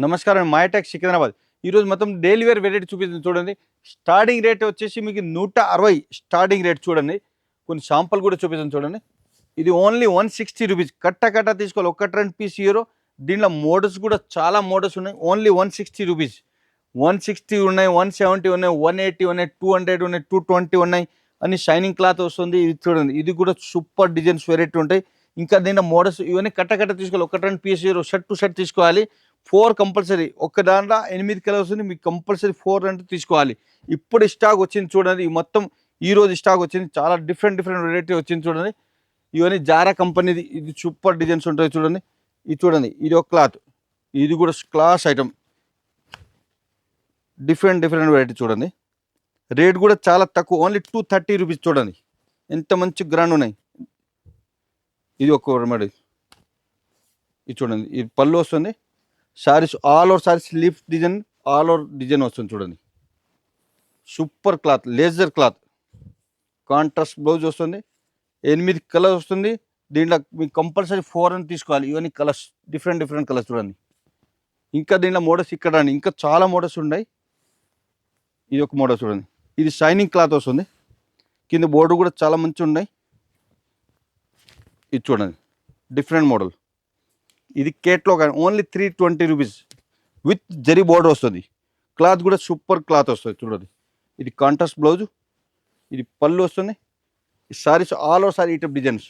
నమస్కారం మాయటెక్ సికింద్రాబాద్ ఈరోజు మొత్తం డైలీ వేర్ వెరైటీ చూపిస్తుంది చూడండి. స్టార్టింగ్ రేట్ వచ్చేసి మీకు 160 స్టార్టింగ్ రేట్ చూడండి. కొన్ని శాంపుల్ కూడా చూపిస్తుంది చూడండి. ఇది ఓన్లీ 160 రూపీస్. కట్ట తీసుకోవాలి. ఒక్కటి రెండు పీస్ హీరో. దీంట్లో మోడల్స్ కూడా చాలా మోడల్స్ ఉన్నాయి. Only 160 rupees. 160 ఉన్నాయి, 170 ఉన్నాయి, 180 ఉన్నాయి, 200 ఉన్నాయి, 220 ఉన్నాయి. అన్ని షైనింగ్ క్లాత్ వస్తుంది. ఇది చూడండి, ఇది కూడా సూపర్ డిజైన్స్ వెరైటీ ఉంటాయి. ఇంకా దీంట్లో మోడల్స్ ఇవన్నీ కట్ట తీసుకోవాలి. ఒకటి రెండు piece hero shirt two shirt తీసుకోవాలి. 4 కంపల్సరీ. ఒక్క దాంట్లో 8 కలర్స్ ఉంది. మీకు కంపల్సరీ 4 అంటే తీసుకోవాలి. ఇప్పుడు స్టాక్ వచ్చింది చూడండి. మొత్తం ఈ రోజు స్టాక్ వచ్చింది. చాలా డిఫరెంట్ వెరైటీ వచ్చింది చూడండి. ఇవన్నీ జారా కంపెనీది. ఇది సూపర్ డిజైన్స్ ఉంటాయి చూడండి. ఇది చూడండి, ఇది ఒక క్లాత్. ఇది కూడా క్లాస్ ఐటమ్. డిఫరెంట్ వెరైటీ చూడండి. రేట్ కూడా చాలా తక్కువ. ఓన్లీ 230 రూపీస్ చూడండి. ఎంత మంచి గ్రాండ్ ఉన్నాయి. ఇది ఒక రెమెడీ. ఇది చూడండి, ఇది పళ్ళు వస్తుంది. Saris all over saris leaf design, all over design వస్తుంది చూడండి. Super cloth, laser cloth. Contrast blouse వస్తుంది. 8 కలర్స్ వస్తుంది. దీంట్లో మీకు కంపల్సరీ 4 అని తీసుకోవాలి. ఇవన్నీ కలర్స్ డిఫరెంట్ కలర్స్ చూడండి. ఇంకా దీంట్లో మోడల్స్ ఇక్కడ అండి, ఇంకా చాలా మోడల్స్ ఉన్నాయి. ఇది ఒక మోడల్ చూడండి. ఇది షైనింగ్ క్లాత్ వస్తుంది. కింద బోర్డు కూడా చాలా మంచి ఉన్నాయి. ఇది చూడండి, డిఫరెంట్ మోడల్. ఇది కేట్లో కానీ only 320 rupees with zari border వస్తుంది. క్లాత్ కూడా సూపర్ క్లాత్ వస్తుంది చూడండి. ఇది కాంట్రాస్ట్ బ్లౌజు. ఇది పళ్ళు వస్తుంది. ఈ సారీస్ ఆల్ ఓవర్ సారీ ఈ టైప్ డిజైన్స్.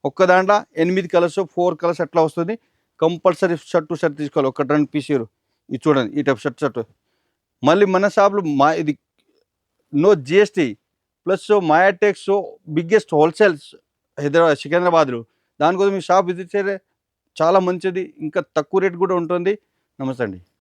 ఒక్క దాంట్లో 8 కలర్స్, 4 కలర్స్ అట్లా వస్తుంది. కంపల్సరీ షర్ట్ టు షర్ట్ తీసుకోవాలి. ఒక 2 పీసీలు. ఇది చూడండి, ఈ టైప్ షర్ట్. మళ్ళీ మన షాప్లో ఇది no GST plus Mayatex biggest wholesales Hyderabad సికింద్రాబాద్లో. దానికోసం మీ షాప్ విజిట్ చేయాలి. చాలా మంచిది. ఇంకా తక్కువ రేట్ కూడా ఉంటుంది. నమస్తే అండి.